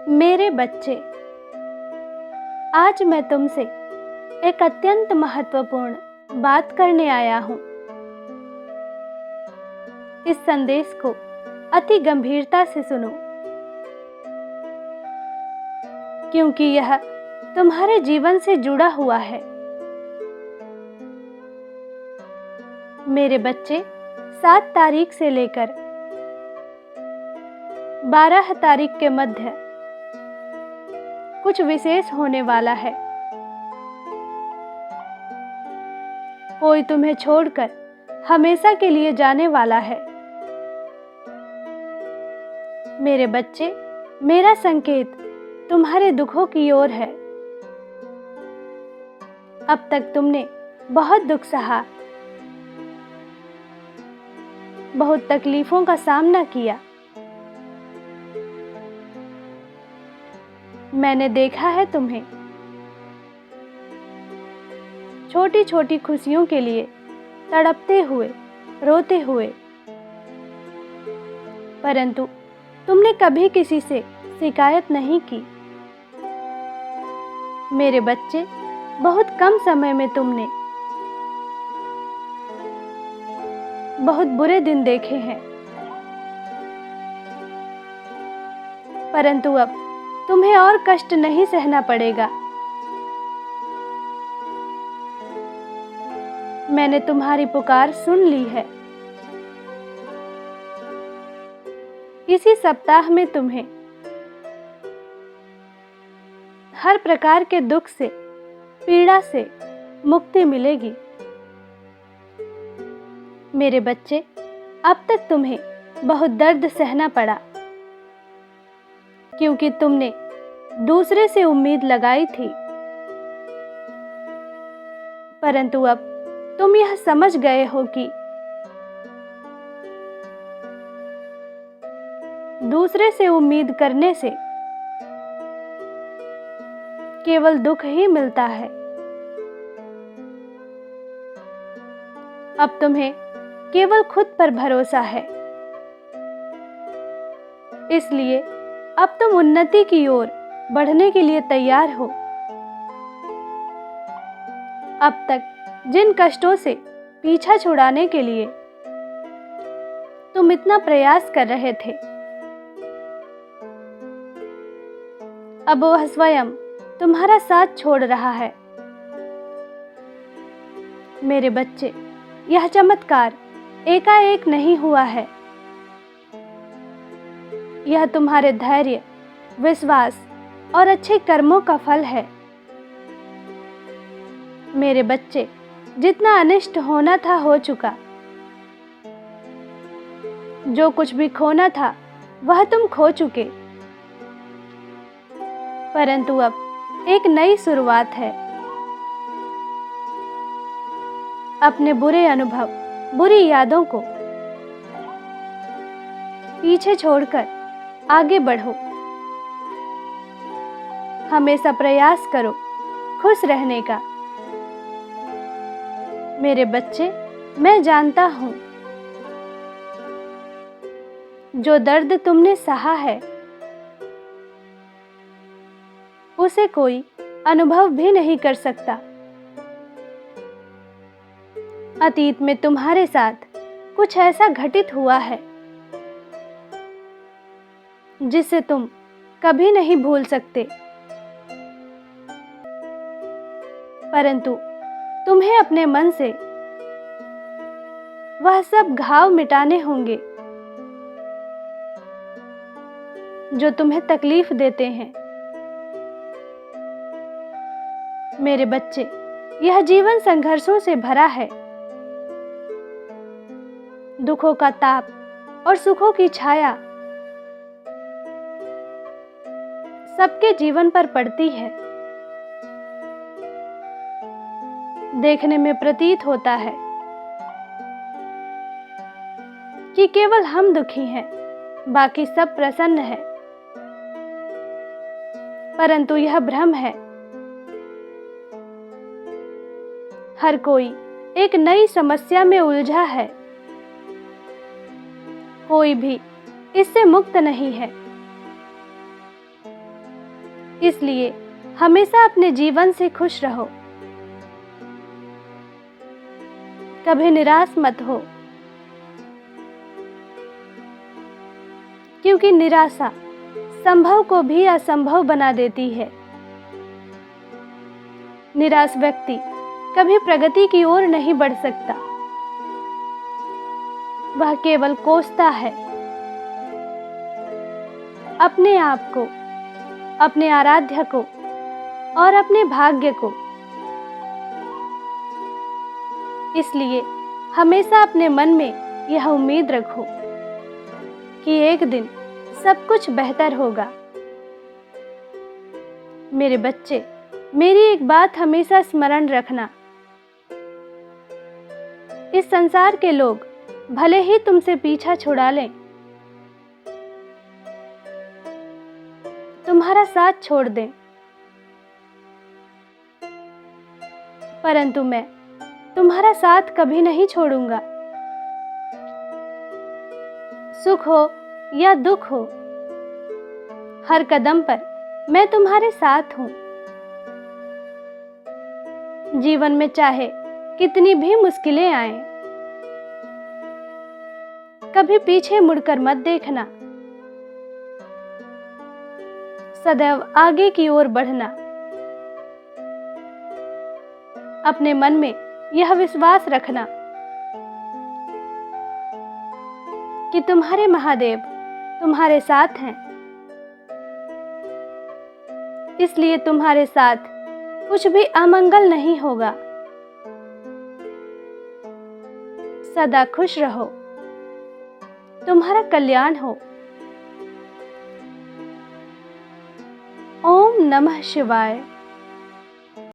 मेरे बच्चे, आज मैं तुमसे एक अत्यंत महत्वपूर्ण बात करने आया हूँ। इस संदेश को अति गंभीरता से सुनो, क्योंकि यह तुम्हारे जीवन से जुड़ा हुआ है। मेरे बच्चे, 7 तारीख से लेकर 12 तारीख के मध्य कुछ विशेष होने वाला है। कोई तुम्हें छोड़कर हमेशा के लिए जाने वाला है। मेरे बच्चे, मेरा संकेत तुम्हारे दुखों की ओर है। अब तक तुमने बहुत दुख सहा, बहुत तकलीफों का सामना किया। मैंने देखा है तुम्हें छोटी छोटी खुशियों के लिए तड़पते हुए, रोते हुए, परंतु तुमने कभी किसी से शिकायत नहीं की। मेरे बच्चे, बहुत कम समय में तुमने बहुत बुरे दिन देखे हैं, परंतु अब तुम्हें और कष्ट नहीं सहना पड़ेगा। मैंने तुम्हारी पुकार सुन ली है। इसी सप्ताह में तुम्हें हर प्रकार के दुख से, पीड़ा से मुक्ति मिलेगी। मेरे बच्चे, अब तक तुम्हें बहुत दर्द सहना पड़ा, क्योंकि तुमने दूसरे से उम्मीद लगाई थी, परंतु अब तुम यह समझ गए हो कि दूसरे से उम्मीद करने से केवल दुख ही मिलता है। अब तुम्हें केवल खुद पर भरोसा है, इसलिए अब तुम उन्नति की ओर बढ़ने के लिए तैयार हो। अब तक जिन कष्टों से पीछा छुड़ाने के लिए तुम इतना प्रयास कर रहे थे, अब वह स्वयं तुम्हारा साथ छोड़ रहा है। मेरे बच्चे, यह चमत्कार एकाएक नहीं हुआ है। यह तुम्हारे धैर्य, विश्वास और अच्छे कर्मों का फल है। मेरे बच्चे, जितना अनिष्ट होना था हो चुका। जो कुछ भी खोना था वह तुम खो चुके, परंतु अब एक नई शुरुआत है। अपने बुरे अनुभव, बुरी यादों को पीछे छोड़कर आगे बढ़ो। हमेशा प्रयास करो खुश रहने का। मेरे बच्चे, मैं जानता हूं, जो दर्द तुमने सहा है उसे कोई अनुभव भी नहीं कर सकता। अतीत में तुम्हारे साथ कुछ ऐसा घटित हुआ है जिसे तुम कभी नहीं भूल सकते, परंतु तुम्हें अपने मन से वह सब घाव मिटाने होंगे जो तुम्हें तकलीफ देते हैं। मेरे बच्चे, यह जीवन संघर्षों से भरा है। दुखों का ताप और सुखों की छाया सबके जीवन पर पड़ती है। देखने में प्रतीत होता है कि केवल हम दुखी हैं, बाकी सब प्रसन्न है, परंतु यह भ्रम है। हर कोई एक नई समस्या में उलझा है, कोई भी इससे मुक्त नहीं है। इसलिए हमेशा अपने जीवन से खुश रहो, कभी निराश मत हो, क्योंकि निराशा संभव को भी असंभव बना देती है। निराश व्यक्ति कभी प्रगति की ओर नहीं बढ़ सकता, वह केवल कोसता है अपने आप को, अपने आराध्य को और अपने भाग्य को। इसलिए हमेशा अपने मन में यह उम्मीद रखो कि एक दिन सब कुछ बेहतर होगा। मेरे बच्चे, मेरी एक बात हमेशा स्मरण रखना, इस संसार के लोग भले ही तुमसे पीछा छुड़ा लें, तुम्हारा साथ छोड़ दें, परंतु मैं तुम्हारा साथ कभी नहीं छोड़ूंगा। सुख हो या दुख हो, हर कदम पर मैं तुम्हारे साथ हूं। जीवन में चाहे कितनी भी मुश्किलें आएं, कभी पीछे मुड़कर मत देखना, सदैव आगे की ओर बढ़ना। अपने मन में यह विश्वास रखना कि तुम्हारे महादेव तुम्हारे साथ हैं, इसलिए तुम्हारे साथ कुछ भी अमंगल नहीं होगा। सदा खुश रहो, तुम्हारा कल्याण हो। ओम नमः शिवाय।